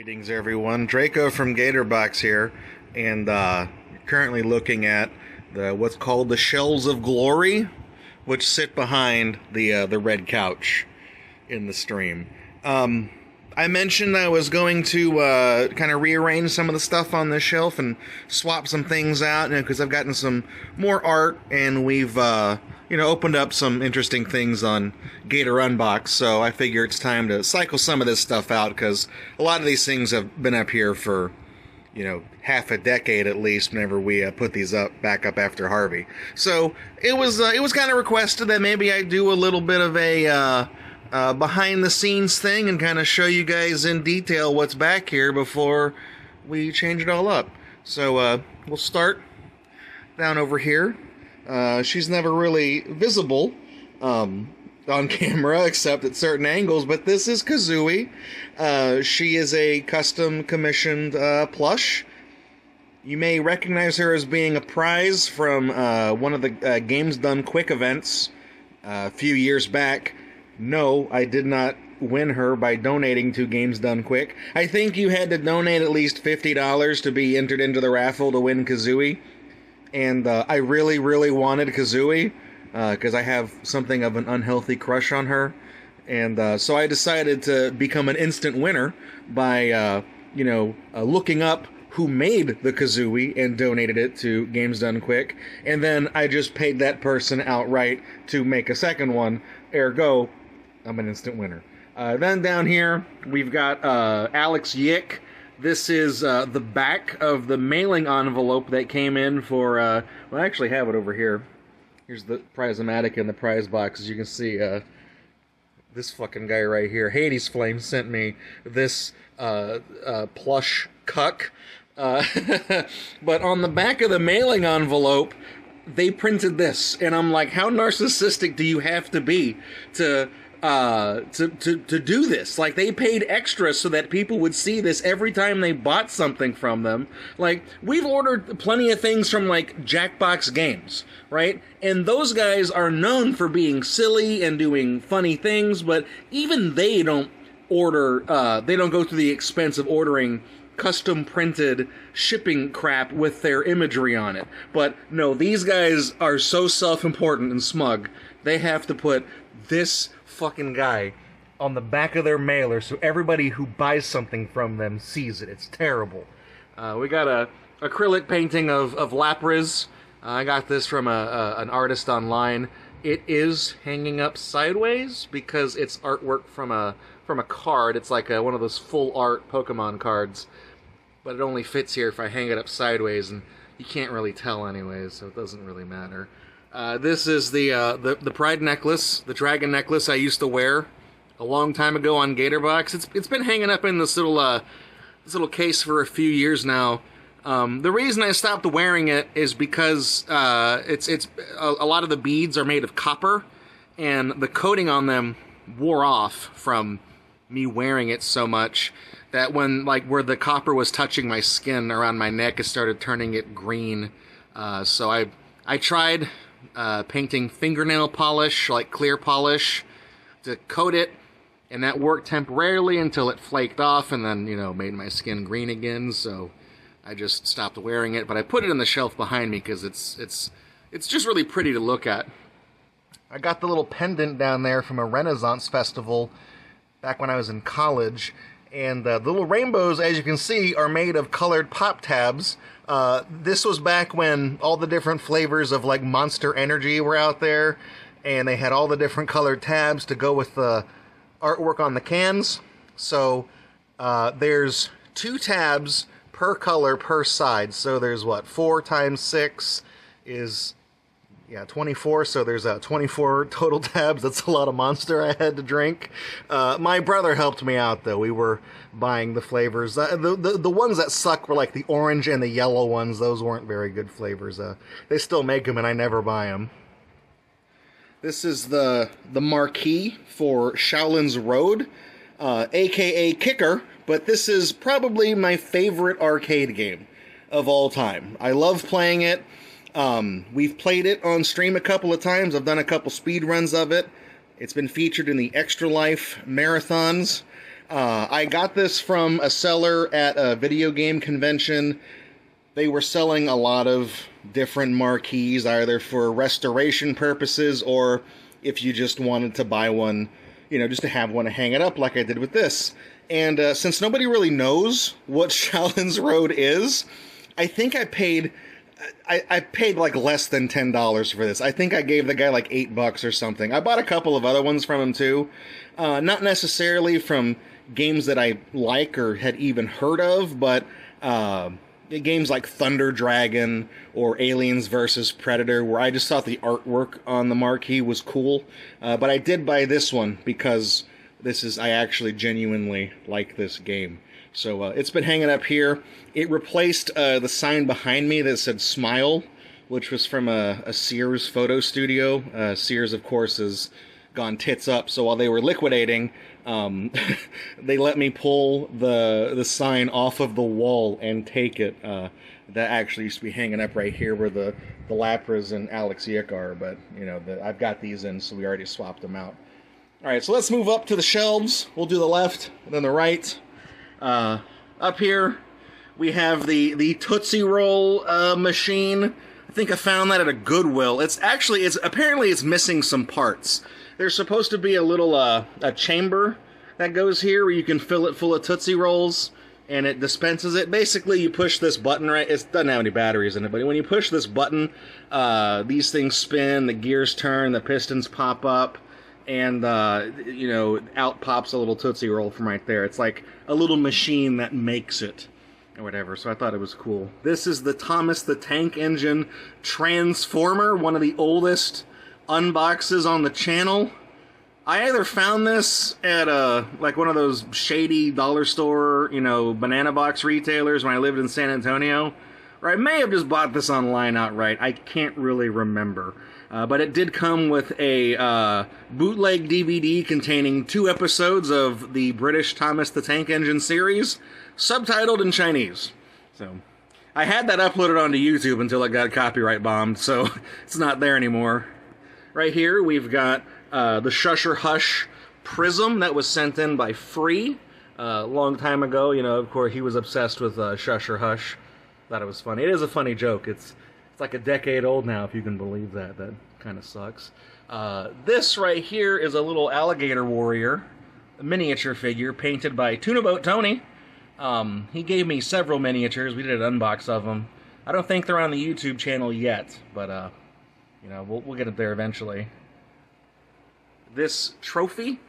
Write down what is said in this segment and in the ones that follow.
Greetings everyone, Draco from Gatorbox here, and currently looking at what's called the Shells of Glory, which sit behind the red couch in the stream. I mentioned I was going to kind of rearrange some of the stuff on this shelf and swap some things out, because I've gotten some more art, and we've opened up some interesting things on Gator Unbox, so I figure it's time to cycle some of this stuff out, because a lot of these things have been up here for, half a decade at least, whenever we put these back up after Harvey. So it was kind of requested that maybe I do a little bit of a behind-the-scenes thing and kind of show you guys in detail what's back here before we change it all up. So we'll start down over here. She's never really visible on camera except at certain angles, but this is Kazooie. She is a custom commissioned plush. You may recognize her as being a prize from one of the Games Done Quick events a few years back. No, I did not win her by donating to Games Done Quick. I think you had to donate at least $50 to be entered into the raffle to win Kazooie. And I really, really wanted Kazooie, because I have something of an unhealthy crush on her. And so I decided to become an instant winner by, looking up who made the Kazooie and donated it to Games Done Quick. And then I just paid that person outright to make a second one. Ergo, I'm an instant winner. Then down here, we've got Alex Yick. This is the back of the mailing envelope that came in for, well, I actually have it over here. Here's the prize-o-matic in the prize box. As you can see, this fucking guy right here, Hades Flame, sent me this plush cuck. But on the back of the mailing envelope, they printed this. And I'm like, how narcissistic do you have to be to do this? Like, they paid extra so that people would see this every time they bought something from them. Like, we've ordered plenty of things from, like, Jackbox Games, right? And those guys are known for being silly and doing funny things, but even they don't order, they don't go through the expense of ordering custom printed shipping crap with their imagery on it. But no, these guys are so self-important and smug, they have to put this fucking guy on the back of their mailer so everybody who buys something from them sees it. It's terrible. We got a acrylic painting of Lapras. I got this from an artist online. It is hanging up sideways because it's artwork from a card. It's like one of those full art Pokemon cards, but it only fits here if I hang it up sideways, and you can't really tell anyways, so it doesn't really matter. This is the Pride necklace, the dragon necklace I used to wear a long time ago on Gatorbox. It's been hanging up in this little case for a few years now. The reason I stopped wearing it is because it's a lot of the beads are made of copper, and the coating on them wore off from me wearing it so much that when, like, where the copper was touching my skin around my neck, it started turning it green. So I tried painting fingernail polish, like clear polish, to coat it, and that worked temporarily until it flaked off and then, made my skin green again, so I just stopped wearing it. But I put it in the shelf behind me because it's just really pretty to look at. I got the little pendant down there from a Renaissance festival back when I was in college, and the little rainbows, as you can see, are made of colored pop tabs. This was back when all the different flavors of, like, Monster Energy were out there, and they had all the different colored tabs to go with the artwork on the cans. So there's 2 tabs per color per side. So there's, 4 times 6 is 24, so there's 24 total tabs. That's a lot of Monster I had to drink. My brother helped me out, though. We were buying the flavors. The ones that suck were like the orange and the yellow ones. Those weren't very good flavors. They still make them, and I never buy them. This is the marquee for Shaolin's Road, aka Kicker, but this is probably my favorite arcade game of all time. I love playing it. We've played it on stream a couple of times. I've done a couple speed runs of it. It's been featured in the Extra Life marathons. I got this from a seller at a video game convention. They were selling a lot of different marquees, either for restoration purposes or if you just wanted to buy one, just to have one to hang it up like I did with this. And since nobody really knows what Shaolin's Road is, I think I paid like less than $10 for this. I think I gave the guy like $8 or something. I bought a couple of other ones from him too. Not necessarily from games that I like or had even heard of, but games like Thunder Dragon or Aliens vs. Predator, where I just thought the artwork on the marquee was cool. But I did buy this one because I actually genuinely like this game. So it's been hanging up here. It replaced the sign behind me that said Smile, which was from a Sears photo studio. Sears, of course, has gone tits up, so while they were liquidating, they let me pull the sign off of the wall and take it. That actually used to be hanging up right here where the Lapras and Alexiak are, but I've got these in, so we already swapped them out. Alright, so let's move up to the shelves. We'll do the left and then the right. Up here we have the Tootsie Roll machine. I think I found that at a Goodwill. Apparently it's missing some parts. There's supposed to be a little a chamber that goes here where you can fill it full of Tootsie Rolls and it dispenses it. Basically, you push this button, right? It doesn't have any batteries in it, but when you push this button, these things spin, the gears turn, the pistons pop up, and out pops a little Tootsie Roll from right there. It's like a little machine that makes it or whatever, so I thought it was cool. This is the Thomas the Tank Engine Transformer, one of the oldest unboxes on the channel. I either found this at like one of those shady dollar store, banana box retailers when I lived in San Antonio, or I may have just bought this online outright. I can't really remember. But it did come with a bootleg DVD containing 2 episodes of the British Thomas the Tank Engine series, subtitled in Chinese. So I had that uploaded onto YouTube until it got copyright bombed, so it's not there anymore. Right here, we've got the Shusher Hush Prism that was sent in by Free a long time ago. Of course, he was obsessed with Shusher Hush. Thought it was funny. It is a funny joke. It's like a decade old now, if you can believe that. That kind of sucks. This right here is a little alligator warrior, a miniature figure painted by Tuna Boat Tony. He gave me several miniatures. We did an unbox of them. I don't think they're on the YouTube channel yet, but we'll get it there eventually. This trophy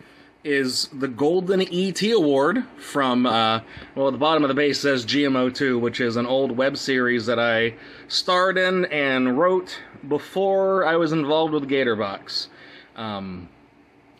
is the Golden ET Award from, the bottom of the base says GMO2, which is an old web series that I starred in and wrote before I was involved with Gatorbox. I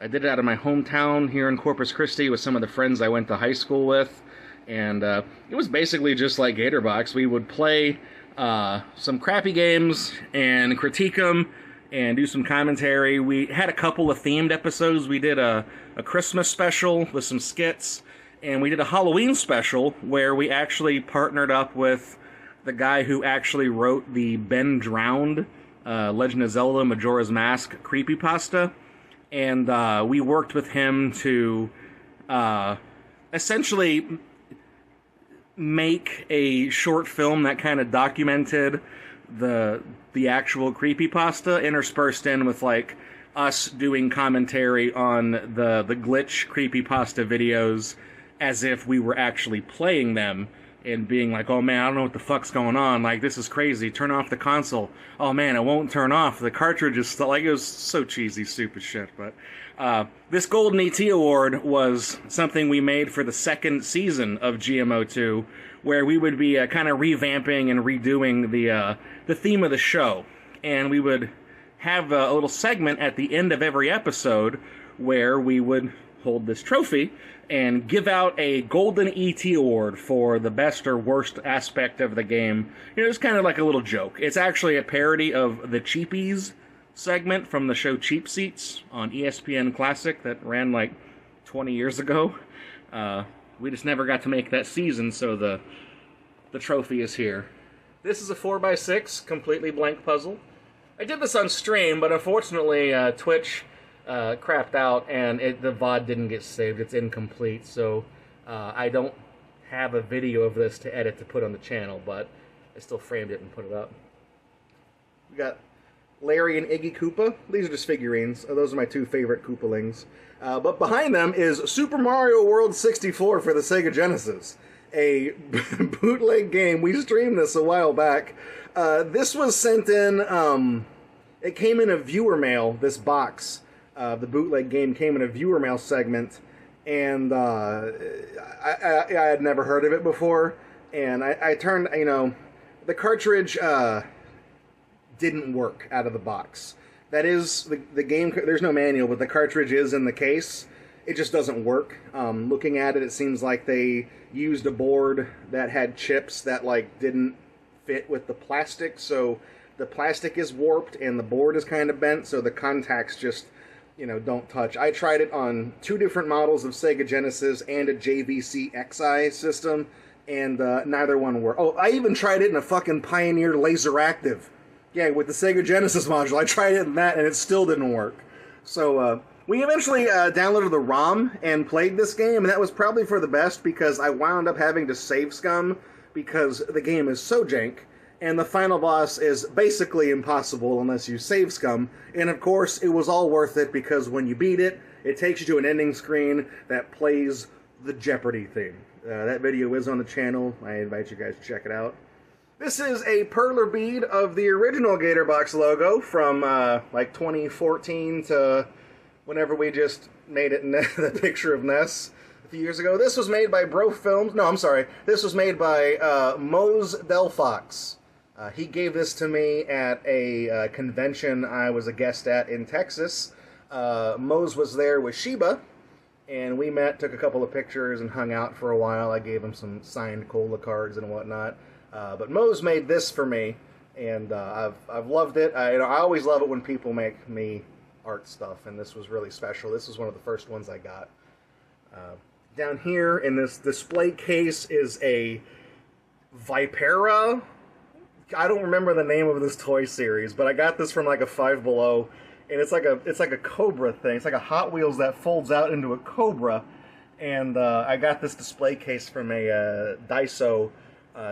did it out of my hometown here in Corpus Christi with some of the friends I went to high school with, and it was basically just like Gatorbox. We would play some crappy games and critique them and do some commentary. We had a couple of themed episodes. We did a Christmas special with some skits, and we did a Halloween special where we actually partnered up with the guy who actually wrote the Ben Drowned Legend of Zelda Majora's Mask creepypasta, and we worked with him to essentially make a short film that kind of documented the actual creepypasta, interspersed in with like us doing commentary on the glitch creepypasta videos as if we were actually playing them and being like, oh man, I don't know what the fuck's going on, like this is crazy, turn off the console, oh man, it won't turn off, the cartridge is still, like, it was so cheesy, stupid shit. But this Golden ET Award was something we made for the second season of GMO2, where we would be kind of revamping and redoing the theme of the show, and we would have a little segment at the end of every episode where we would hold this trophy and give out a Golden ET Award for the best or worst aspect of the game. It's kind of like a little joke. It's actually a parody of the Cheapies segment from the show Cheap Seats on ESPN Classic that ran like 20 years ago. We just never got to make that season, so the trophy is here. This is a 4x6 completely blank puzzle. I did this on stream, but unfortunately Twitch crapped out, and the VOD didn't get saved. It's incomplete, so I don't have a video of this to edit to put on the channel, but I still framed it and put it up. We got Larry and Iggy Koopa. These are just figurines. Those are my two favorite Koopalings. But behind them is Super Mario World 64 for the Sega Genesis, a bootleg game. We streamed this a while back. This was sent in, it came in a viewer mail, this box. The bootleg game came in a viewer mail segment, and I had never heard of it before, and I turned, the cartridge didn't work out of the box. That is, the game, there's no manual, but the cartridge is in the case. It just doesn't work. Looking at it, it seems like they used a board that had chips that, didn't fit with the plastic, so the plastic is warped and the board is kind of bent, so the contacts just, don't touch. I tried it on 2 different models of Sega Genesis and a JVC XI system, and neither one worked. Oh, I even tried it in a fucking Pioneer Laseractive. Yeah, with the Sega Genesis module. I tried it in that, and it still didn't work. So, we eventually downloaded the ROM and played this game, and that was probably for the best, because I wound up having to save scum, because the game is so jank, and the final boss is basically impossible unless you save scum, and of course, it was all worth it, because when you beat it, it takes you to an ending screen that plays the Jeopardy theme. That video is on the channel. I invite you guys to check it out. This is a perler bead of the original Gatorbox logo from 2014 to whenever we just made it in the picture of Ness a few years ago. This was made by Bro Films. No, I'm sorry. This was made by Mose Delphox. He gave this to me at a convention I was a guest at in Texas. Mose was there with Sheba, and we met, took a couple of pictures, and hung out for a while. I gave him some signed cola cards and whatnot. But Mose made this for me, and I've loved it. I always love it when people make me art stuff, and this was really special. This was one of the first ones I got. Down here in this display case is a Vipera. I don't remember the name of this toy series, but I got this from a Five Below, and it's like a Cobra thing. It's like a Hot Wheels that folds out into a Cobra, and I got this display case from a Daiso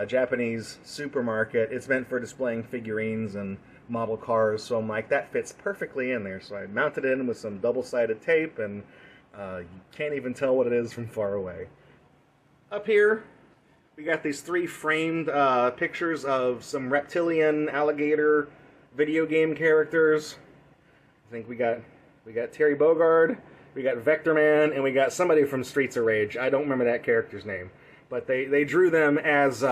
Japanese supermarket. It's meant for displaying figurines and model cars, so I'm like, that fits perfectly in there. So I mounted it in with some double-sided tape, and you can't even tell what it is from far away. Up here, we got these 3 framed pictures of some reptilian alligator video game characters. I think we got Terry Bogard, we got Vector Man, and we got somebody from Streets of Rage. I don't remember that character's name. But they drew them as,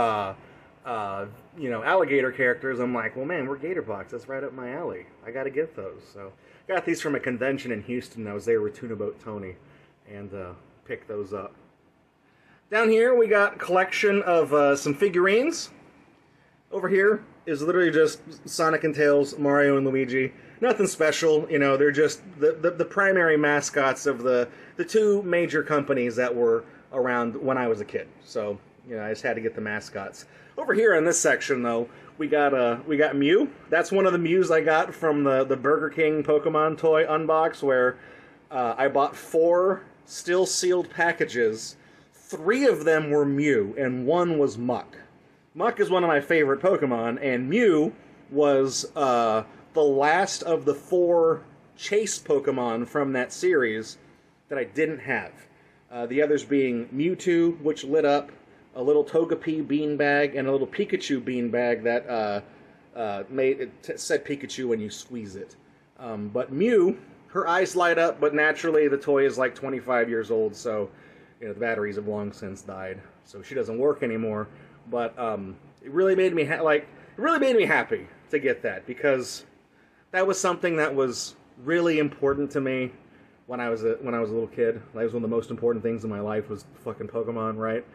alligator characters. I'm like, well, man, we're Gatorbox. That's right up my alley. I got to get those. So got these from a convention in Houston. I was there with Tuna Boat Tony, and picked those up. Down here, we got a collection of some figurines. Over here is literally just Sonic and Tails, Mario and Luigi. Nothing special. They're just the primary mascots of the 2 major companies that were around when I was a kid, so I just had to get the mascots. Over here in this section, though, we got Mew. That's one of the Mews I got from the Burger King Pokemon toy unbox, where I bought 4 still sealed packages. 3 of them were Mew, and 1 was Muck. Muck is one of my favorite Pokemon, and Mew was the last of the 4 chase Pokemon from that series that I didn't have. The others being Mewtwo, which lit up, a little Togepi beanbag, and a little Pikachu beanbag that said Pikachu when you squeeze it. But Mew, her eyes light up, but naturally the toy is 25 years old, so the batteries have long since died, so she doesn't work anymore. But it really made me happy to get that, because that was something that was really important to me. When I was a little kid, that was one of the most important things in my life, was fucking Pokemon, right?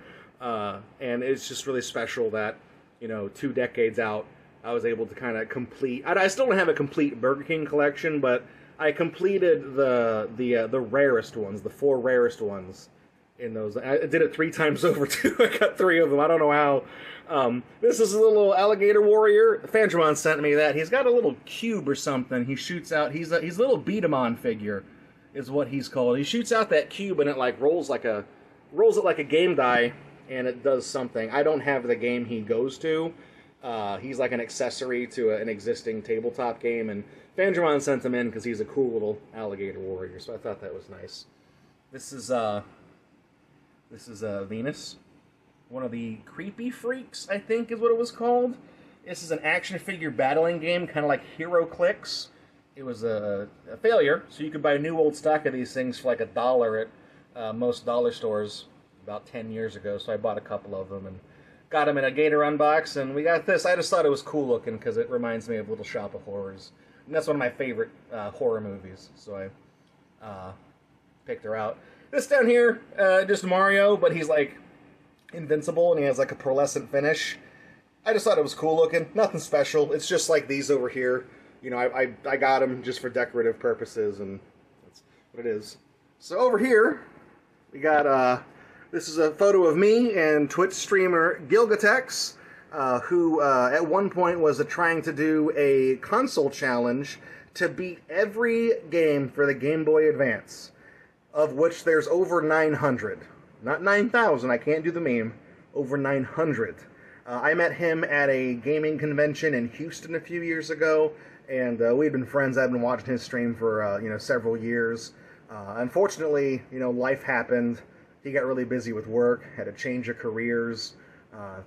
And it's just really special that, 2 decades out, I was able to kind of complete. I still don't have a complete Burger King collection, but I completed the rarest ones, the 4 rarest ones in those. I did it 3 times over too. I got 3 of them. I don't know how. This is a little alligator warrior. Fandramon sent me that. He's got a little cube or something. He shoots out. He's a little Beat-em-on figure. is what he's called. He shoots out that cube and it like rolls it like a game die, and it does something. I don't have the game he goes to. He's like an accessory to an existing tabletop game, and Fandramon sent him in because he's a cool little alligator warrior, so I thought that was nice. This is Venus, one of the Creepy Freaks, I think is what it was called. This is an action figure battling game, kind of like Hero Clicks. It was a failure, so you could buy a new old stock of these things for like $1 at most dollar stores about 10 years ago, so I bought a couple of them and got them in a Gator Unbox, and we got this. I just thought it was cool looking because it reminds me of Little Shop of Horrors. And that's one of my favorite horror movies, so I picked her out. This down here, just Mario, but he's like invincible and he has like a pearlescent finish. I just thought it was cool looking. Nothing special. It's just like these over here. You know, I got them just for decorative purposes, and that's what it is. So over here, we got, this is a photo of me and Twitch streamer Gilgatex, who at one point was trying to do a console challenge to beat every game for the Game Boy Advance, of which there's over 900. Not 9,000, I can't do the meme. Over 900. I met him at a gaming convention in Houston a few years ago, and we'd been friends. I've been watching his stream for several years. Unfortunately, life happened. He got really busy with work, had a change of careers,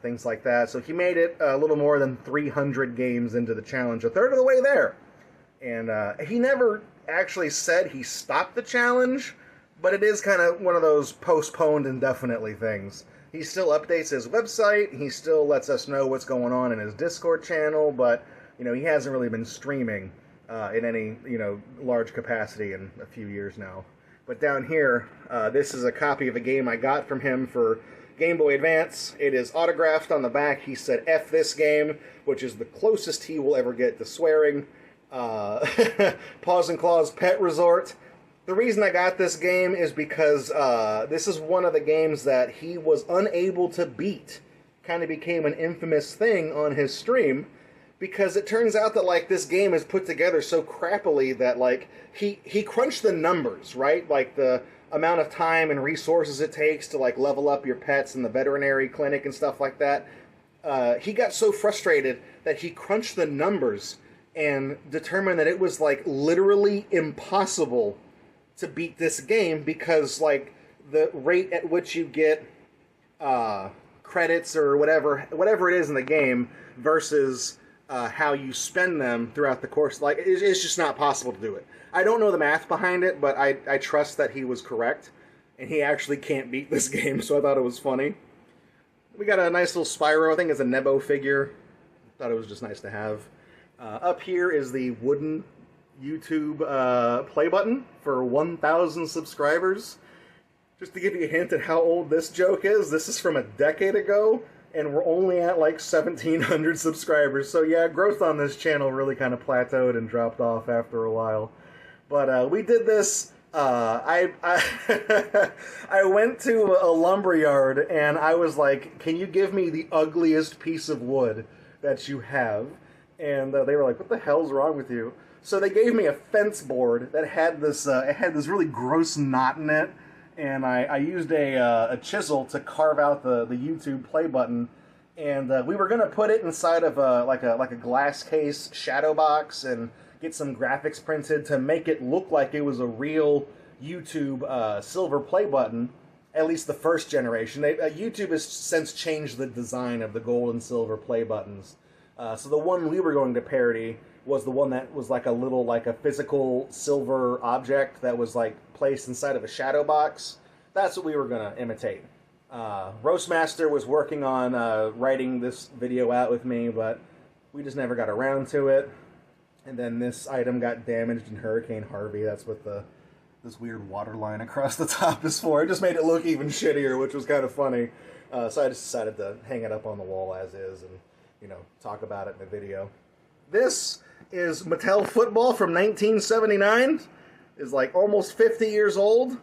things like that. So he made it a little more than 300 games into the challenge, a third of the way there. And he never actually said he stopped the challenge, but it is kind of one of those postponed indefinitely things. He still updates his website, he still lets us know what's going on in his Discord channel, but he hasn't really been streaming in any large capacity in a few years now. But down here, this is a copy of a game I got from him for Game Boy Advance. It is autographed on the back. He said, "F this game," which is the closest he will ever get to swearing. Paws and Claws Pet Resort. The reason I got this game is because this is one of the games that he was unable to beat. Kind of became an infamous thing on his stream, because it turns out that this game is put together so crappily that he crunched the numbers, right? Like the amount of time and resources it takes to level up your pets in the veterinary clinic and stuff like that. He got so frustrated that he crunched the numbers and determined that it was literally impossible to beat this game, because the rate at which you get credits or whatever it is in the game versus how you spend them throughout the course, it's just not possible to do it. I don't know the math behind it, but I trust that he was correct, and he actually can't beat this game, so I thought it was funny. We got a nice little Spyro, I think it's a Nebo figure. Thought it was just nice to have. Up here is the wooden YouTube play button for 1,000 subscribers. Just to give you a hint at how old this joke is, this is from a decade ago, and we're only at 1,700 subscribers. So yeah, growth on this channel really kind of plateaued and dropped off after a while. But we did this. I went to a lumberyard and I was like, "Can you give me the ugliest piece of wood that you have?" And they were like, "What the hell's wrong with you?" So they gave me a fence board that had this really gross knot in it, and I used a chisel to carve out the YouTube play button, and we were gonna put it inside of a glass case shadow box and get some graphics printed to make it look like it was a real YouTube silver play button. At least the first generation. YouTube has since changed the design of the gold and silver play buttons. So the one we were going to parody was the one that was a physical silver object that was placed inside of a shadow box. That's what we were gonna imitate. Roastmaster was working on writing this video out with me, but we just never got around to it. And then this item got damaged in Hurricane Harvey. That's what this weird water line across the top is for. It just made it look even shittier, which was kind of funny. So I just decided to hang it up on the wall as is and talk about it in the video. This is Mattel Football from 1979. It's almost 50 years old.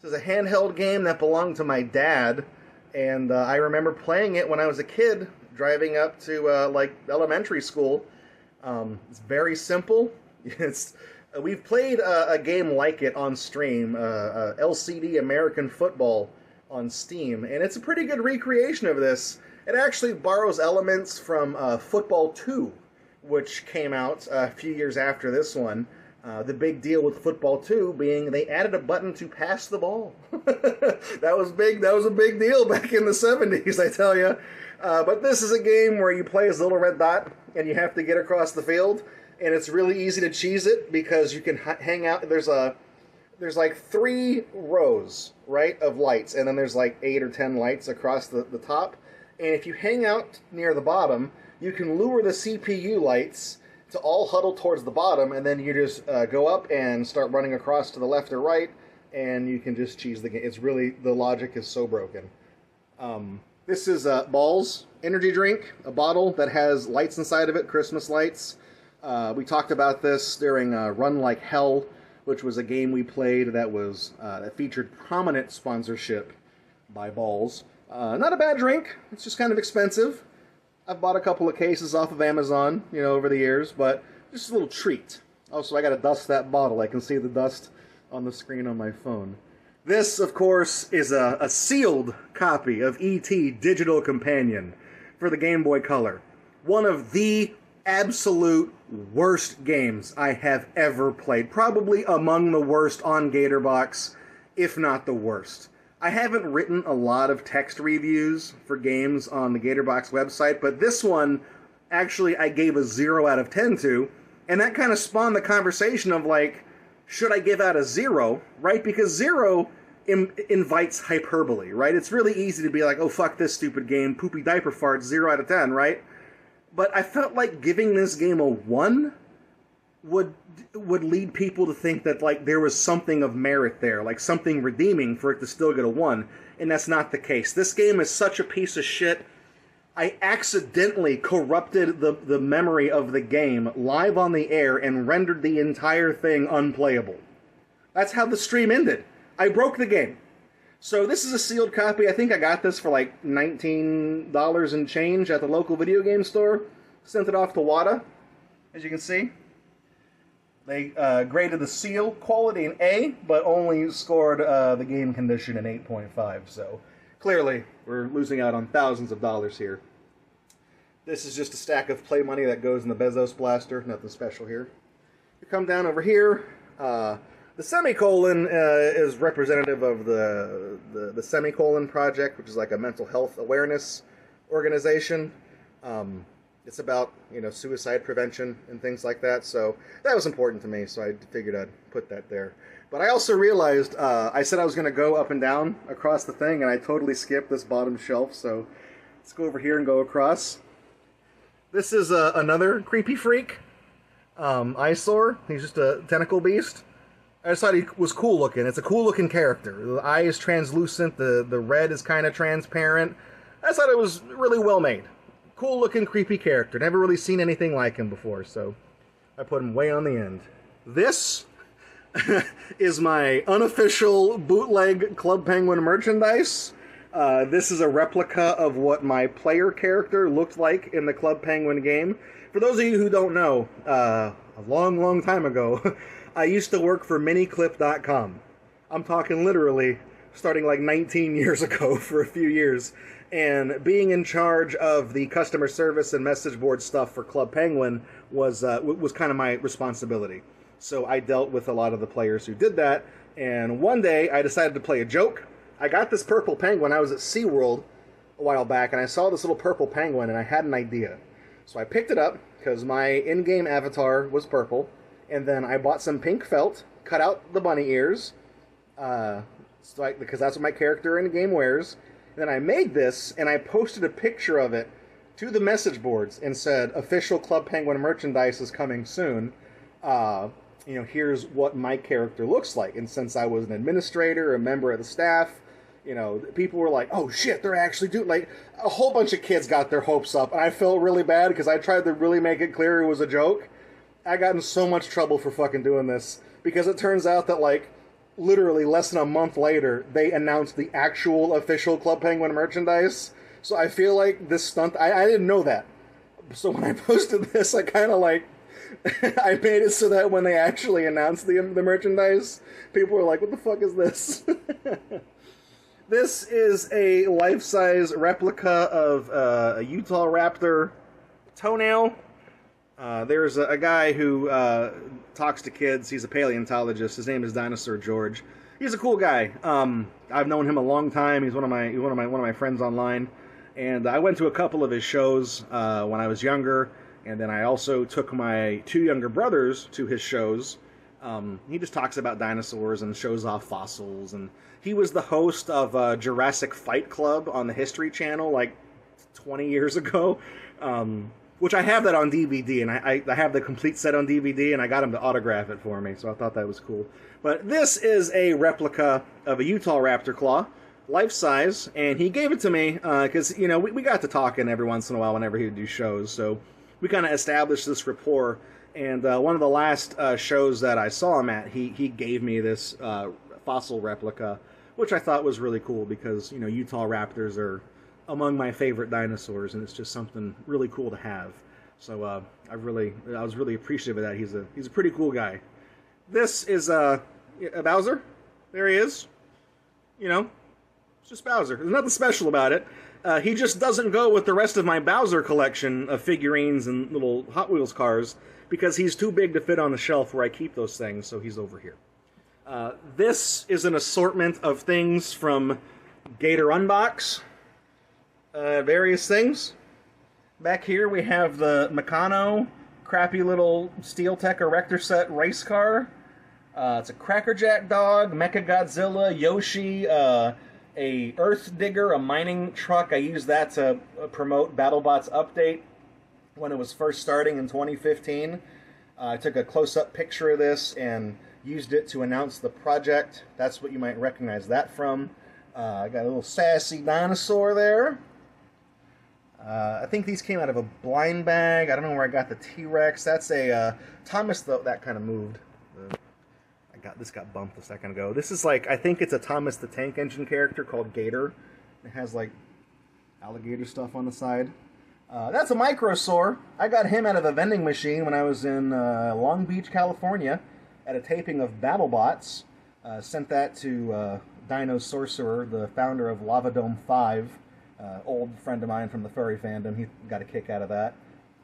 This is a handheld game that belonged to my dad, and I remember playing it when I was a kid, driving up to elementary school. It's very simple. It's We've played a game like it on stream, LCD American Football on Steam, and it's a pretty good recreation of this. It actually borrows elements from Football 2, which came out a few years after this one. The big deal with Football 2 being they added a button to pass the ball. That was big. That was a big deal back in the 70s, I tell you. But this is a game where you play as a little red dot, and you have to get across the field. And it's really easy to cheese it because you can hang out. There's like 3 rows, right, of lights, and then there's like 8 or 10 lights across the top. And if you hang out near the bottom, you can lure the CPU lights to all huddle towards the bottom, and then you just go up and start running across to the left or right, and you can just cheese the game. It's really, the logic is so broken. This is Balls energy drink, a bottle that has lights inside of it, Christmas lights. We talked about this during Run Like Hell, which was a game we played that featured prominent sponsorship by Balls. Not a bad drink. It's just kind of expensive. I've bought a couple of cases off of Amazon, over the years, but just a little treat. Also, I got to dust that bottle. I can see the dust on the screen on my phone. This, of course, is a sealed copy of E.T. Digital Companion for the Game Boy Color. One of the absolute worst games I have ever played. Probably among the worst on Gatorbox, if not the worst. I haven't written a lot of text reviews for games on the Gatorbox website, but this one, actually, I gave a 0 out of 10 to, and that kind of spawned the conversation of, like, should I give out a 0, right? Because 0 invites hyperbole, right? It's really easy to be like, oh, fuck this stupid game, poopy diaper farts, 0 out of 10, right? But I felt like giving this game a 1 would lead people to think that, like, there was something of merit there, like something redeeming for it to still get a 1, and that's not the case. This game is such a piece of shit. I accidentally corrupted the memory of the game live on the air and rendered the entire thing unplayable. That's how the stream ended. I broke the game. So this is a sealed copy. I think I got this for like $19 and change at the local video game store. Sent it off to WADA, as you can see. They graded the seal quality an A, but only scored the game condition an 8.5. So clearly, we're losing out on thousands of dollars here. This is just a stack of play money that goes in the Bezos blaster. Nothing special here. You come down over here. The semicolon is representative of the Semicolon Project, which is like a mental health awareness organization. It's about, suicide prevention and things like that. So that was important to me, so I figured I'd put that there. But I also realized, I said I was going to go up and down across the thing, and I totally skipped this bottom shelf. So let's go over here and go across. This is another creepy freak, Eyesore. He's just a tentacle beast. I just thought he was cool looking. It's a cool looking character. The eye is translucent. The red is kind of transparent. I just thought it was really well made. Cool looking, creepy character. Never really seen anything like him before, so I put him way on the end. This is my unofficial bootleg Club Penguin merchandise. This is a replica of what my player character looked like in the Club Penguin game. For those of you who don't know, a long, long time ago, I used to work for miniclip.com. I'm talking literally starting like 19 years ago for a few years. And being in charge of the customer service and message board stuff for Club Penguin was kind of my responsibility. So I dealt with a lot of the players who did that. And one day I decided to play a joke. I got this purple penguin. I was at SeaWorld a while back, and I saw this little purple penguin, and I had an idea. So I picked it up because my in-game avatar was purple. And then I bought some pink felt, cut out the bunny ears, because that's what my character in the game wears. And then I made this, and I posted a picture of it to the message boards and said, official Club Penguin merchandise is coming soon. Here's what my character looks like. And since I was an administrator, a member of the staff, people were like, oh shit, they're actually doing, like, a whole bunch of kids got their hopes up. And I felt really bad because I tried to really make it clear it was a joke. I got in so much trouble for fucking doing this, because it turns out that, like, literally less than a month later, they announced the actual official Club Penguin merchandise. So I feel like this stunt, I didn't know that. So when I posted this, I kind of, like, I made it so that when they actually announced the merchandise, people were like, what the fuck is this? This is a life-size replica of a Utah Raptor toenail. There's a guy who talks to kids. He's a paleontologist. His name is Dinosaur George. He's a cool guy. I've known him a long time. He's one of my friends online, and I went to a couple of his shows when I was younger. And then I also took my 2 younger brothers to his shows. He just talks about dinosaurs and shows off fossils. And he was the host of Jurassic Fight Club on the History Channel like 20 years ago. Which I have that on DVD, and I have the complete set on DVD, and I got him to autograph it for me, so I thought that was cool. But this is a replica of a Utah Raptor claw, life-size, and he gave it to me because, you know, we got to talking every once in a while whenever he would do shows, so we kind of established this rapport. And one of the last shows that I saw him at, he gave me this fossil replica, which I thought was really cool because, you know, Utah Raptors are among my favorite dinosaurs, and it's just something really cool to have. So I was really appreciative of that. He's a pretty cool guy. This is a Bowser. There he is. You know, it's just Bowser. There's nothing special about it. He just doesn't go with the rest of my Bowser collection of figurines and little Hot Wheels cars because he's too big to fit on the shelf where I keep those things, so he's over here. This is an assortment of things from Gator Unbox. Various things. Back here we have the Meccano crappy little SteelTech Erector Set race car. It's a Crackerjack dog, Mecha Godzilla, Yoshi, a Earth Digger, a mining truck. I used that to promote BattleBots Update when it was first starting in 2015. I took a close-up picture of this and used it to announce the project. That's what you might recognize that from. I got a little sassy dinosaur there. I think these came out of a blind bag. I don't know where I got the T-Rex. That's a Thomas, though, that kind of moved. This got bumped a second ago. This is like, I think it's a Thomas the Tank Engine character called Gator. It has like alligator stuff on the side. That's a Microsaur. I got him out of a vending machine when I was in Long Beach, California at a taping of BattleBots. Sent that to Dino Sorcerer, the founder of Lava Dome 5. Old friend of mine from the furry fandom. He got a kick out of that.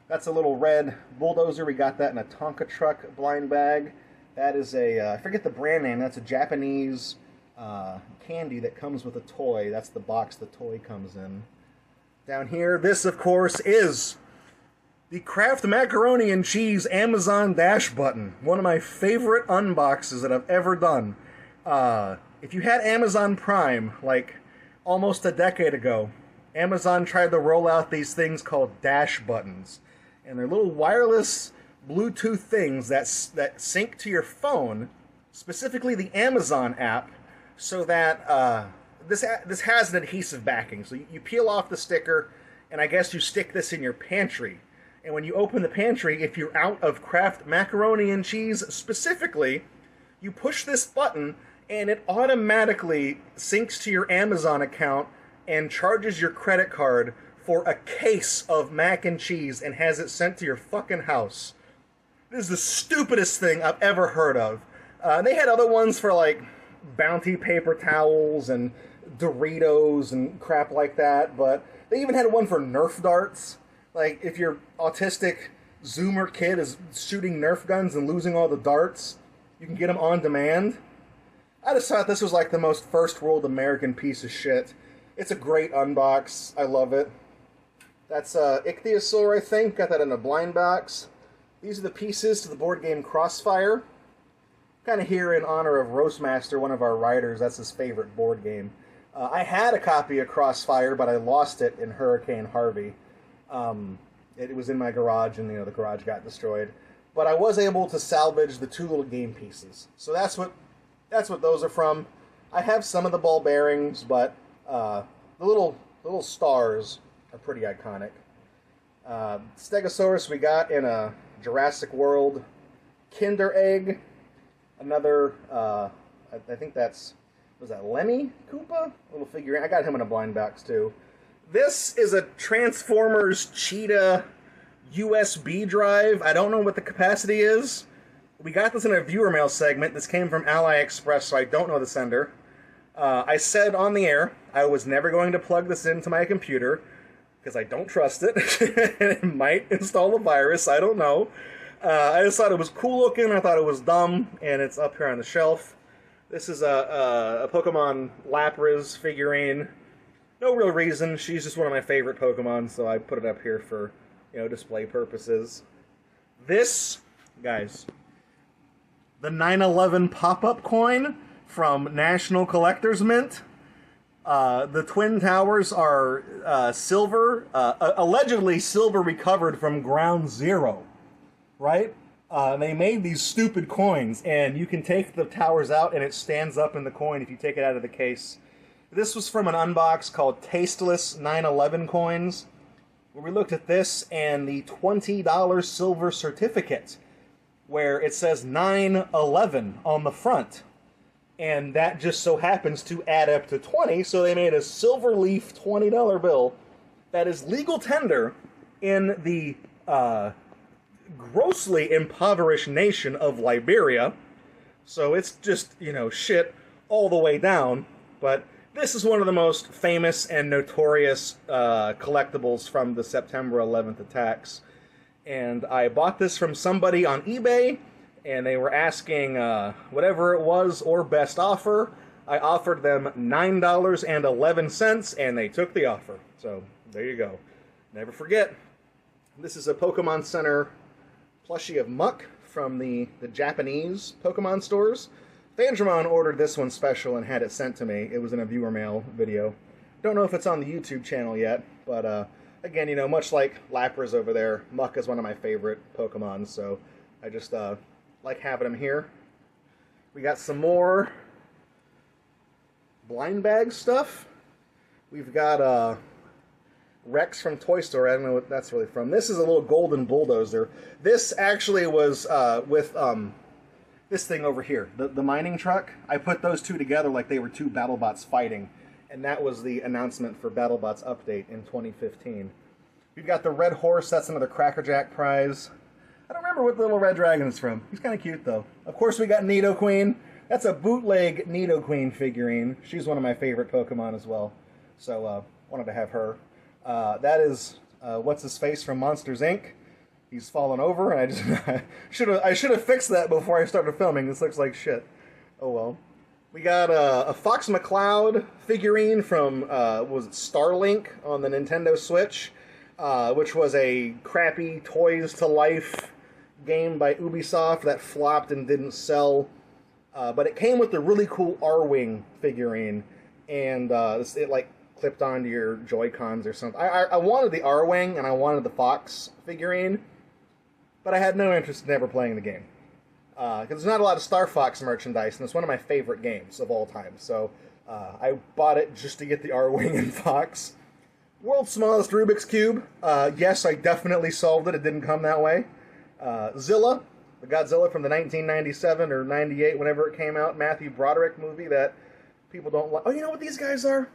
That's a little red bulldozer. We got that in a Tonka truck blind bag. That is a, I forget the brand name. That's a Japanese candy that comes with a toy. That's the box the toy comes in. Down here, this, of course, is the Kraft Macaroni and Cheese Amazon Dash button. One of my favorite unboxes that I've ever done. If you had Amazon Prime, like almost a decade ago, Amazon tried to roll out these things called Dash buttons. And they're little wireless Bluetooth things that sync to your phone, specifically the Amazon app, so that this has an adhesive backing. So you peel off the sticker, and I guess you stick this in your pantry. And when you open the pantry, if you're out of Kraft Macaroni and Cheese specifically, you push this button, and it automatically syncs to your Amazon account and charges your credit card for a case of mac and cheese and has it sent to your fucking house. This is the stupidest thing I've ever heard of. They had other ones for like Bounty paper towels and Doritos and crap like that, but they even had one for Nerf darts. Like, if your autistic Zoomer kid is shooting Nerf guns and losing all the darts, you can get them on demand. I just thought this was like the most first world American piece of shit. It's a great unbox. I love it. That's Ichthyosaur, I think. Got that in a blind box. These are the pieces to the board game Crossfire. Kind of here in honor of Roastmaster, one of our writers. That's his favorite board game. I had a copy of Crossfire, but I lost it in Hurricane Harvey. It was in my garage, and the garage got destroyed. But I was able to salvage the 2 little game pieces. So that's what those are from. I have some of the ball bearings, but the little stars are pretty iconic. Stegosaurus we got in a Jurassic World Kinder Egg. Another, I think was that Lemmy Koopa? Little figurine. I got him in a blind box too. This is a Transformers Cheetah USB drive. I don't know what the capacity is. We got this in a viewer mail segment. This came from AliExpress, so I don't know the sender. I said on the air I was never going to plug this into my computer because I don't trust it. It might install a virus. I don't know. I just thought it was cool looking. I thought it was dumb, and it's up here on the shelf. This is a Pokemon Lapras figurine. No real reason. She's just one of my favorite Pokemon, so I put it up here for, display purposes. This, guys, the 9/11 pop-up coin from National Collector's Mint. The Twin Towers are silver, allegedly silver recovered from Ground Zero, right? They made these stupid coins, and you can take the towers out, and it stands up in the coin if you take it out of the case. This was from an unbox called Tasteless 9/11 Coins, where we looked at this and the $20 silver certificate, where it says 9/11 on the front. And that just so happens to add up to 20, so they made a silver leaf $20 bill that is legal tender in the grossly impoverished nation of Liberia. So it's just, shit all the way down. But this is one of the most famous and notorious collectibles from the September 11th attacks. And I bought this from somebody on eBay, and they were asking whatever it was or best offer. I offered them $9.11, and they took the offer. So there you go. Never forget. This is a Pokemon Center plushie of Muck from the Japanese Pokemon stores. Fandramon ordered this one special and had it sent to me. It was in a viewer mail video. Don't know if it's on the YouTube channel yet, but again, much like Lapras over there, Muck is one of my favorite Pokemon, so I just like having him here. We got some more blind bag stuff. We've got Rex from Toy Story. I don't know what that's really from. This is a little golden bulldozer. This actually was with this thing over here, the mining truck. I put those two together like they were two BattleBots fighting, and that was the announcement for BattleBots Update in 2015. We've got the Red Horse. That's another Cracker Jack prize. I don't remember what the little red dragon is from. He's kind of cute, though. Of course, we got Nidoqueen. That's a bootleg Nidoqueen figurine. She's one of my favorite Pokemon as well. So, wanted to have her. That is, what's-his-face from Monsters, Inc. He's fallen over, and I should have fixed that before I started filming. This looks like shit. Oh, well. We got a Fox McCloud figurine from, was it Starlink on the Nintendo Switch, which was a crappy Toys to Life game by Ubisoft that flopped and didn't sell. But it came with a really cool R-Wing figurine, and it like clipped onto your Joy-Cons or something. I wanted the R-Wing and I wanted the Fox figurine, but I had no interest in ever playing the game. Because there's not a lot of Star Fox merchandise, and it's one of my favorite games of all time. So I bought it just to get the R-Wing and Fox. World's smallest Rubik's Cube. Yes, I definitely solved it. It didn't come that way. Zilla, the Godzilla from the 1997 or 98, whenever it came out, Matthew Broderick movie that people don't like. Oh, you know what these guys are?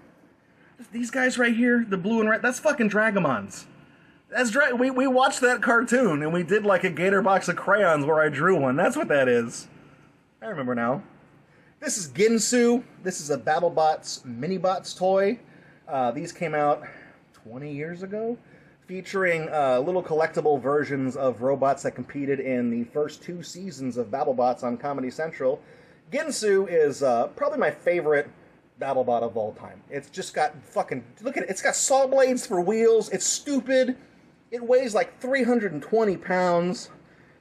These guys right here, the blue and red, that's fucking Dragomons. We watched that cartoon, and we did like a Gatorbox of crayons where I drew one. That's what that is. I remember now. This is Ginsu. This is a BattleBots Minibots toy. These came out 20 years ago, featuring little collectible versions of robots that competed in the first 2 seasons of BattleBots on Comedy Central. Ginsu is probably my favorite BattleBot of all time. It's just got fucking... Look at it. It's got saw blades for wheels. It's stupid. It weighs like 320 pounds.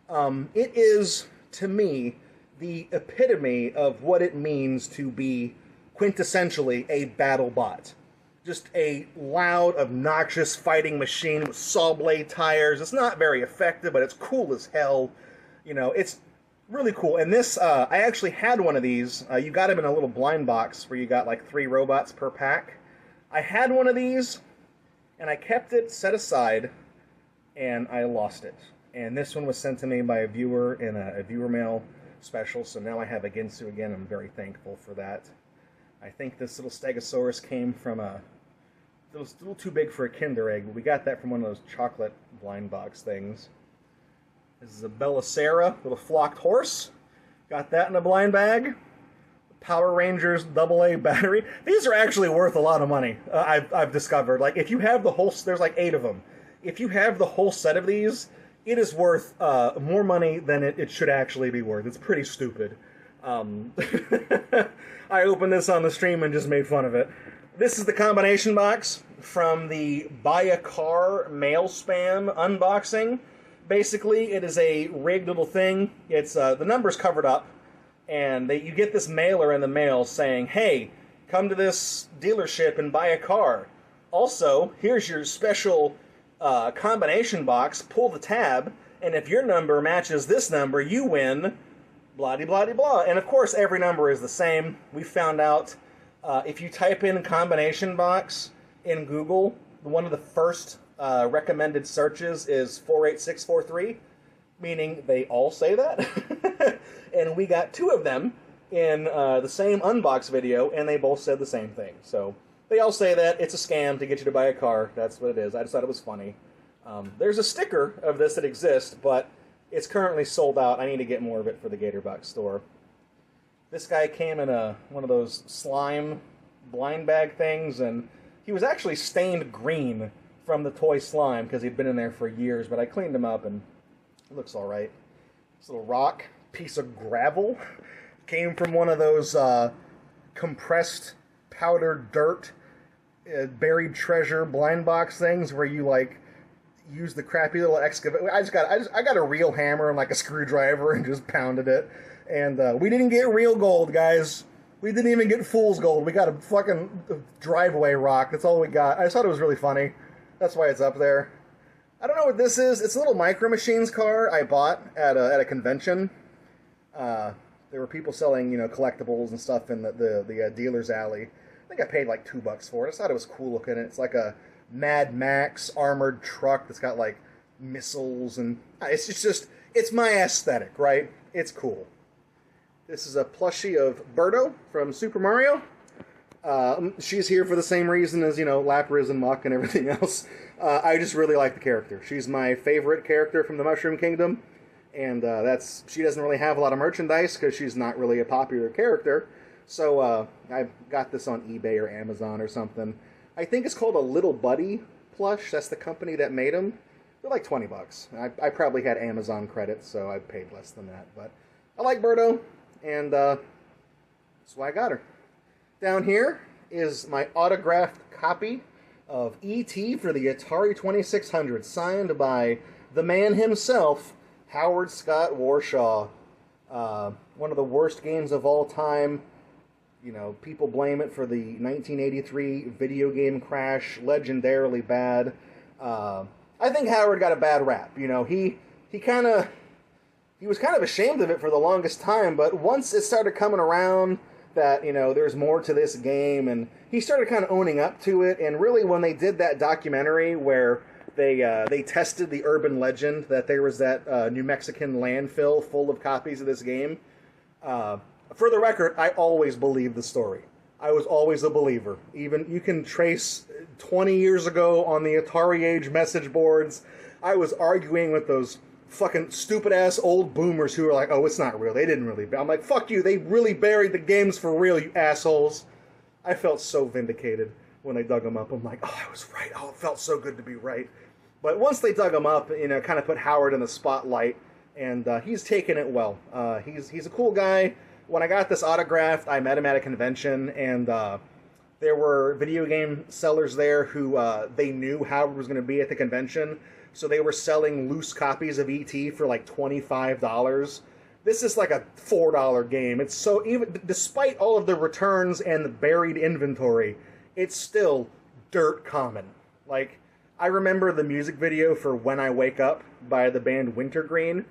It is, to me, the epitome of what it means to be quintessentially a BattleBot. Just a loud, obnoxious fighting machine with saw blade tires. It's not very effective, but it's cool as hell. It's really cool. And this, I actually had one of these. You got them in a little blind box where you got like 3 robots per pack. I had one of these, and I kept it set aside, and I lost it. And this one was sent to me by a viewer in a viewer mail special, so now I have a Ginsu again. I'm very thankful for that. I think this little Stegosaurus came from it was a little too big for a Kinder Egg, but we got that from one of those chocolate blind box things. This is a Belisara with a flocked horse. Got that in a blind bag. Power Rangers AA battery. These are actually worth a lot of money. I've discovered. Like, if you have the whole, there's like 8 of them. If you have the whole set of these, it is worth more money than it should actually be worth. It's pretty stupid. I opened this on the stream and just made fun of it. This is the combination box from the Buy a Car mail spam unboxing. Basically, it is a rigged little thing. It's the number's covered up, and you get this mailer in the mail saying, "Hey, come to this dealership and buy a car. Also, here's your special combination box. Pull the tab, and if your number matches this number, you win." Blah de blah de blah. And of course, every number is the same. We found out if you type in combination box in Google, one of the first recommended searches is 48643, meaning they all say that. And we got 2 of them in the same unbox video, and they both said the same thing. So they all say that it's a scam to get you to buy a car. That's what it is. I just thought it was funny. There's a sticker of this that exists, but it's currently sold out. I need to get more of it for the Gatorbox store. This guy came in one of those slime blind bag things, and he was actually stained green from the toy slime because he'd been in there for years, but I cleaned him up and it looks all right. This little rock, piece of gravel, came from one of those compressed powdered dirt, buried treasure blind box things where you like use the crappy little excavator. I got a real hammer and like a screwdriver and just pounded it. And we didn't get real gold, guys. We didn't even get fool's gold. We got a fucking driveway rock. That's all we got. I just thought it was really funny. That's why it's up there. I don't know what this is. It's a little Micro Machines car I bought at a convention. There were people selling, collectibles and stuff in the dealer's alley. I think I paid like $2 for it. I just thought it was cool looking. It's like a Mad Max armored truck that's got like missiles, and it's my aesthetic, right? It's cool. This is a plushie of Birdo from Super Mario. She's here for the same reason as, Lapras and Muck and everything else. I just really like the character. She's my favorite character from the Mushroom Kingdom, and she doesn't really have a lot of merchandise because she's not really a popular character. So I got this on eBay or Amazon or something. I think it's called a Little Buddy plush. That's the company that made them. They're like $20. I probably had Amazon credits, so I paid less than that. But I like Birdo, and that's why I got her. Down here is my autographed copy of E.T. for the Atari 2600, signed by the man himself, Howard Scott Warshaw. One of the worst games of all time. People blame it for the 1983 video game crash, legendarily bad. I think Howard got a bad rap. He was kind of ashamed of it for the longest time, but once it started coming around that, there's more to this game, and he started kind of owning up to it, and really when they did that documentary where they tested the urban legend that there was that New Mexican landfill full of copies of this game, for the record, I always believed the story. I was always a believer. Even you can trace 20 years ago on the Atari Age message boards, I was arguing with those fucking stupid-ass old boomers who were like, oh, it's not real. They didn't really. I'm like, fuck you. They really buried the games for real, you assholes. I felt so vindicated when they dug them up. I'm like, oh, I was right. Oh, it felt so good to be right. But once they dug him up, kind of put Howard in the spotlight, and he's taken it well. He's a cool guy. When I got this autographed, I met him at a convention, and there were video game sellers there who they knew Howard was going to be at the convention, so they were selling loose copies of E.T. for like $25. This is like a $4 game. It's so, even despite all of the returns and the buried inventory, it's still dirt common. Like, I remember the music video for When I Wake Up by the band Wintergreen.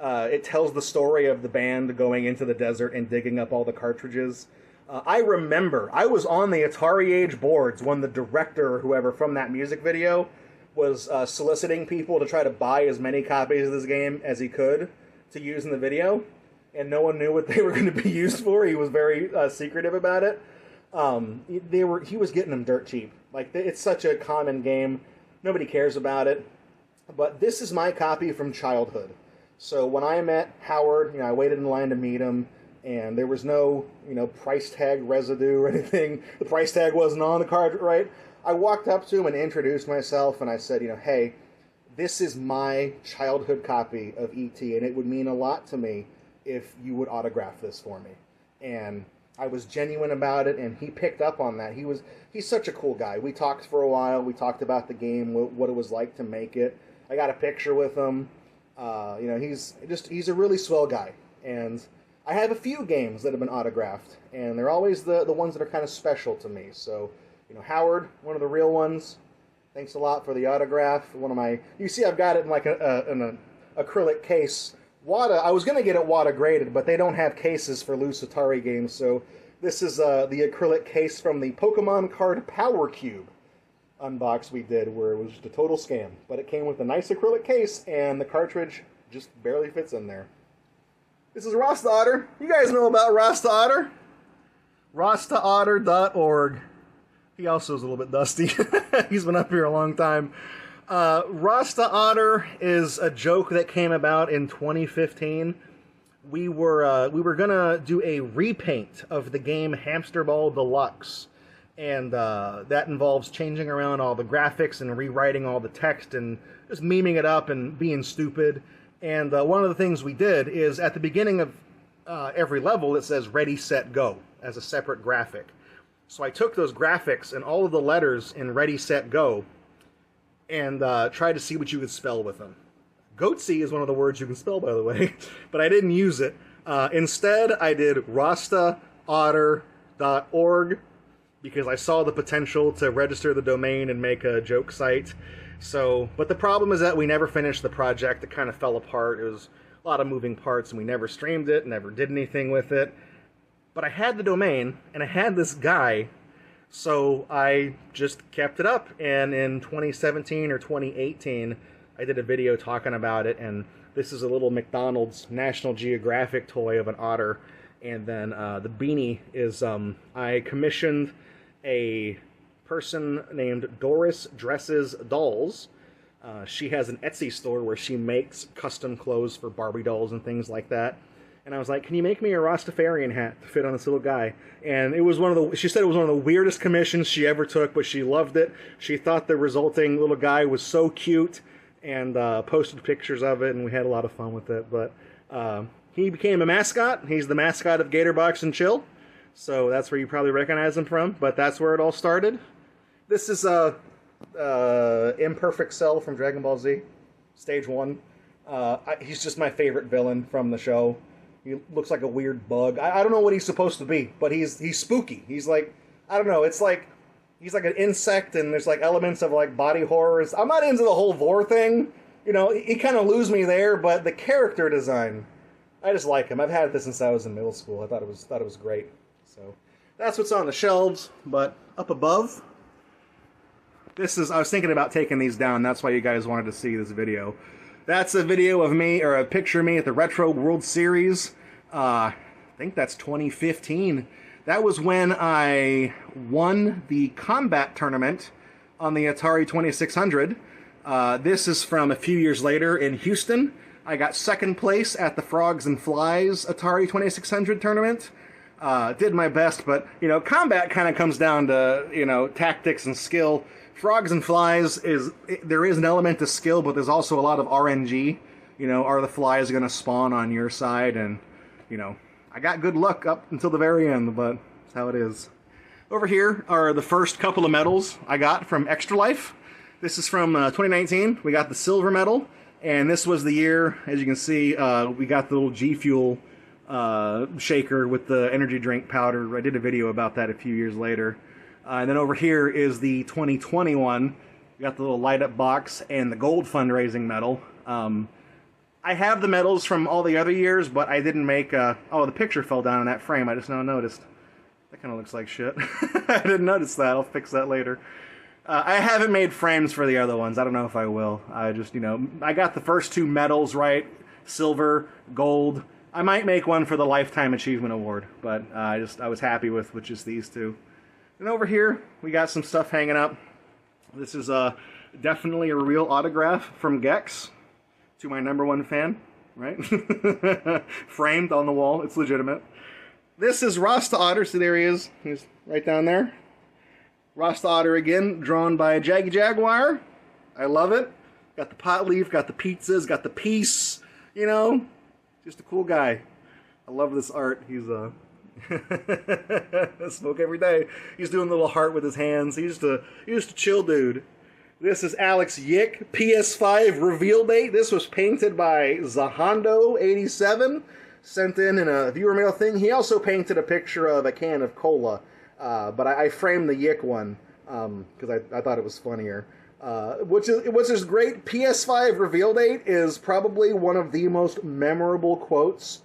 It tells the story of the band going into the desert and digging up all the cartridges. I remember, I was on the Atari Age boards when the director or whoever from that music video was soliciting people to try to buy as many copies of this game as he could to use in the video, and no one knew what they were going to be used for. He was very secretive about it. He was getting them dirt cheap. Like, it's such a common game. Nobody cares about it. But this is my copy from childhood. So when I met Howard, I waited in line to meet him, and there was no, price tag residue or anything. The price tag wasn't on the card, right? I walked up to him and introduced myself, and I said, hey, this is my childhood copy of E.T., and it would mean a lot to me if you would autograph this for me. And I was genuine about it, and he picked up on that. He's such a cool guy. We talked for a while. We talked about the game, what it was like to make it. I got a picture with him. He's a really swell guy. And I have a few games that have been autographed, and they're always the ones that are kind of special to me. So, Howard, one of the real ones. Thanks a lot for the autograph. You see, I've got it in like an acrylic case. WATA, I was going to get it WATA graded, but they don't have cases for loose Atari games, so this is the acrylic case from the Pokemon Card Power Cube unbox we did, where it was just a total scam. But it came with a nice acrylic case, and the cartridge just barely fits in there. This is Rasta Otter. You guys know about Rasta Otter? RastaOtter.org. He also is a little bit dusty. He's been up here a long time. Rasta Otter is a joke that came about in 2015. We were gonna do a repaint of the game Hamster Ball Deluxe, and that involves changing around all the graphics and rewriting all the text and just memeing it up and being stupid. And one of the things we did is at the beginning of every level it says "Ready, Set, Go" as a separate graphic. So I took those graphics and all of the letters in Ready, Set, Go and tried to see what you could spell with them. Goatsy is one of the words you can spell, by the way, but I didn't use it. Instead, I did RastaOtter.org because I saw the potential to register the domain and make a joke site. But the problem is that we never finished the project. It kind of fell apart. It was a lot of moving parts, and we never streamed it, never did anything with it. But I had the domain, and I had this guy, so I just kept it up. And in 2017 or 2018, I did a video talking about it, and this is a little McDonald's National Geographic toy of an otter. And then the beanie is, I commissioned a person named Doris Dresses Dolls. She has an Etsy store where she makes custom clothes for Barbie dolls and things like that. And I was like, can you make me a Rastafarian hat to fit on this little guy? And it was she said it was one of the weirdest commissions she ever took, but she loved it. She thought the resulting little guy was so cute and posted pictures of it, and we had a lot of fun with it. But he became a mascot. He's the mascot of Gatorbox and Chill. So that's where you probably recognize him from, but that's where it all started. This is Imperfect Cell from Dragon Ball Z, Stage 1. He's just my favorite villain from the show. He looks like a weird bug. I don't know what he's supposed to be, but he's spooky. He's like, I don't know, it's like, he's like an insect, and there's like elements of like body horrors. I'm not into the whole vor thing. He kind of lose me there, but the character design, I just like him. I've had this since I was in middle school. I thought it was great. So that's what's on the shelves, but up above, I was thinking about taking these down. That's why you guys wanted to see this video. That's a video of me, or a picture of me at the Retro World Series. I think that's 2015. That was when I won the combat tournament on the Atari 2600. This is from a few years later in Houston. I got second place at the Frogs and Flies Atari 2600 tournament. Did my best, but, combat kind of comes down to, tactics and skill. Frogs and Flies there is an element of skill, but there's also a lot of RNG. Are the flies going to spawn on your side? And, I got good luck up until the very end, but that's how it is. Over here are the first couple of medals I got from Extra Life. This is from 2019. We got the silver medal, and this was the year, as you can see, we got the little G Fuel shaker with the energy drink powder. I did a video about that a few years later. And then over here is the 2021. We got the little light-up box and the gold fundraising medal. I have the medals from all the other years, but I didn't make... oh, the picture fell down in that frame. I just now noticed. That kind of looks like shit. I didn't notice that. I'll fix that later. I haven't made frames for the other ones. I don't know if I will. I just, I got the first two medals right. Silver, gold. I might make one for the Lifetime Achievement Award, but I was happy with just these two. And over here, we got some stuff hanging up. This is Definitely a real autograph from Gex to my #1 fan, right? Framed on the wall. It's legitimate. This is Rasta Otter. So there he is. He's right down there. Rasta Otter again, drawn by Jaggy Jaguar. I love it. Got the pot leaf, got the pizzas, got the peace. You know, just a cool guy. I love this art. He's smoke every day. He's doing a little heart with his hands. He's just a chill dude. This is Alex Yick, PS5 reveal date. This was painted by Zahando87, sent in a viewer mail thing. He also painted a picture of a can of cola, but I framed the Yick one because I thought it was funnier. Which is great. PS5 reveal date is probably one of the most memorable quotes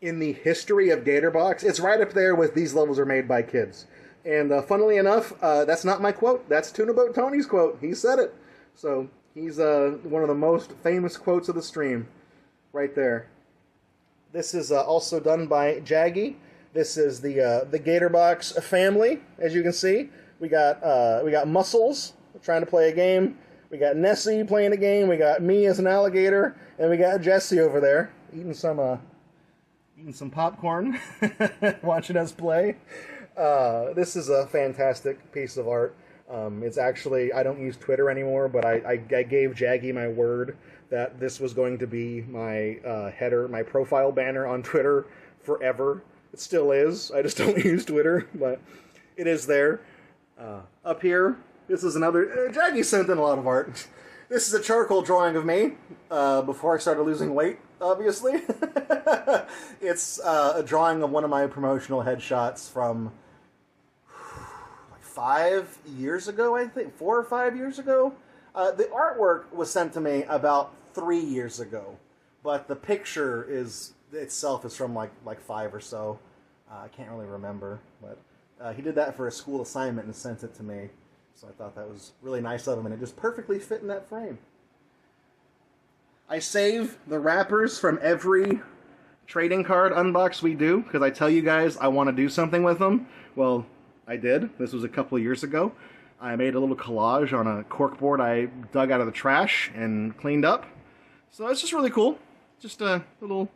in the history of Gatorbox. It's right up there with "These levels are made by kids." And funnily enough, that's not my quote. That's Tunaboat Tony's quote. He said it. So he's one of the most famous quotes of the stream, right there. This is also done by Jaggy. This is the Gatorbox family. As you can see, we got Muscles trying to play a game. We got Nessie playing a game. We got me as an alligator, and we got Jesse over there eating some popcorn, watching us play. This is a fantastic piece of art. It's actually, I don't use Twitter anymore, but I gave Jaggy my word that this was going to be my header, my profile banner on Twitter forever. It still is. I just don't use Twitter, but it is there. Up here, this is another... Jaggy sent in a lot of art. This is a charcoal drawing of me before I started losing weight, obviously. It's a drawing of one of my promotional headshots from 5 years ago, I think. 4 or 5 years ago. The artwork was sent to me about 3 years ago, but the picture itself is from like 5 or so. I can't really remember, but he did that for a school assignment and sent it to me. So I thought that was really nice of him, and it just perfectly fit in that frame. I save the wrappers from every trading card unbox we do, because I tell you guys I want to do something with them. Well, I did. This was a couple of years ago. I made a little collage on a corkboard I dug out of the trash and cleaned up. So it's just really cool. Just a little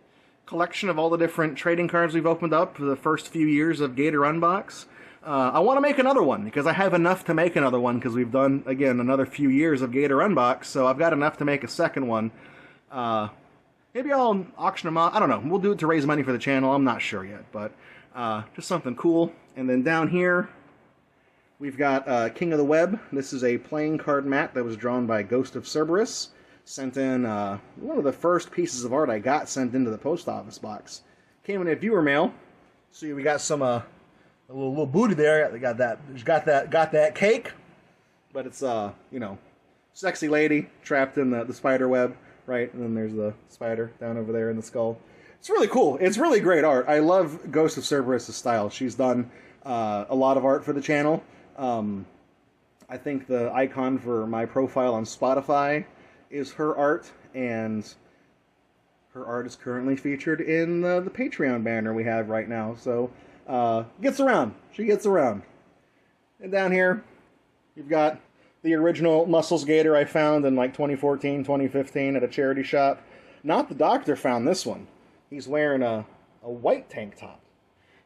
collection of all the different trading cards we've opened up for the first few years of Gator Unbox. I want to make another one, because I have enough to make another one, because we've done, again, another few years of Gator Unbox, so I've got enough to make a second one. Maybe I'll auction them off. I don't know. We'll do it to raise money for the channel. I'm not sure yet, but just something cool. And then down here, we've got King of the Web. This is a playing card mat that was drawn by Ghost of Cerberus. Sent in one of the first pieces of art I got sent into the post office box. Came in a viewer mail. See, we got some a little booty there. They got that cake, but it's you know, sexy lady trapped in the spider web, right? And then there's the spider down over there in the skull. It's really cool. It's really great art. I love Ghost of Cerberus' style. She's done a lot of art for the channel. I think the icon for my profile on Spotify is her art, and her art is currently featured in the Patreon banner we have right now. So gets around. She gets around. And down here, you've got the original Muscles Gator I found in like 2014, 2015 at a charity shop. Not the doctor found this one. He's wearing a white tank top.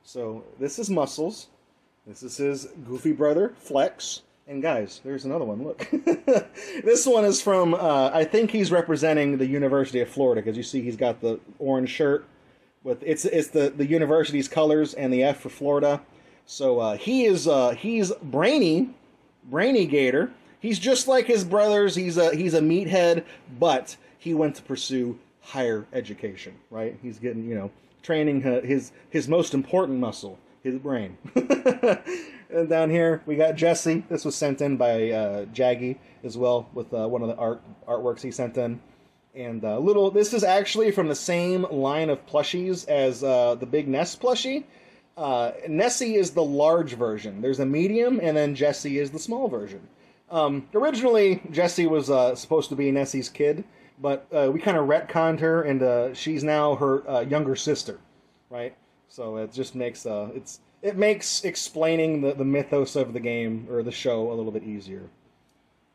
So this is Muscles. This is his goofy brother, Flex. And guys, there's another one, look. This one is from, I think he's representing the University of Florida, because you see he's got the orange shirt. With it's the university's colors and the F for Florida. So he's brainy Gator. He's just like his brothers. He's a meathead, but he went to pursue higher education, right? He's getting, you know, training his most important muscle, his brain. And down here we got Jesse. This was sent in by Jaggy as well, with one of the artworks he sent in. And this is actually from the same line of plushies as the Big Ness plushie. Nessie is the large version. There's a medium, and then Jesse is the small version. Originally, Jesse was supposed to be Nessie's kid, but we kind of retconned her, and she's now her younger sister, right? So it just makes it makes explaining the mythos of the game or the show a little bit easier.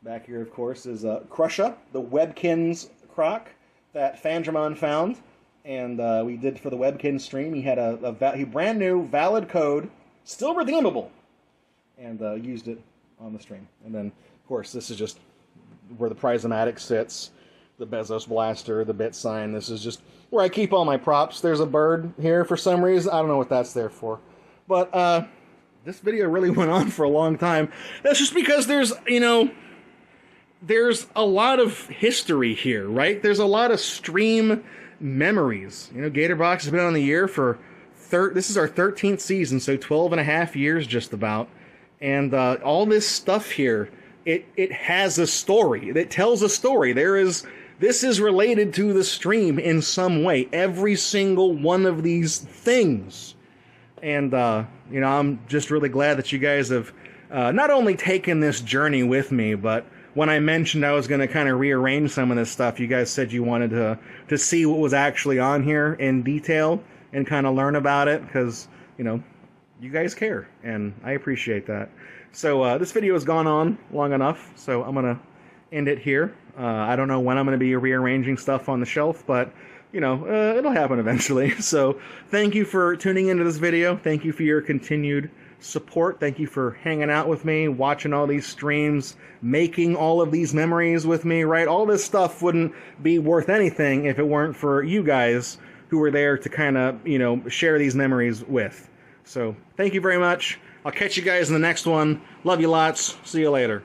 Back here, of course, is Crusha, the Webkins croc that Fandramon found, and we did for the Webkins stream. He had a brand new, valid code, still redeemable, and used it on the stream. And then, of course, this is just where the Prizomatic sits, the Bezos Blaster, the bit sign. This is just where I keep all my props. There's a bird here for some reason. I don't know what that's there for. But this video really went on for a long time. That's just because there's a lot of history here, right? There's a lot of stream memories. Gatorbox has been on the air for this is our 13th season, so 12 and a half years just about. And all this stuff here, it has a story. It tells a story. This is related to the stream in some way. Every single one of these things. And, I'm just really glad that you guys have not only taken this journey with me, but when I mentioned I was going to kind of rearrange some of this stuff, you guys said you wanted to see what was actually on here in detail and kind of learn about it because, you guys care, and I appreciate that. So this video has gone on long enough, so I'm going to end it here. I don't know when I'm going to be rearranging stuff on the shelf, but, it'll happen eventually. So thank you for tuning into this video. Thank you for your continued support. Thank you for hanging out with me, watching all these streams, making all of these memories with me, right? All this stuff wouldn't be worth anything if it weren't for you guys who were there to kind of, share these memories with. So thank you very much. I'll catch you guys in the next one. Love you lots. See you later.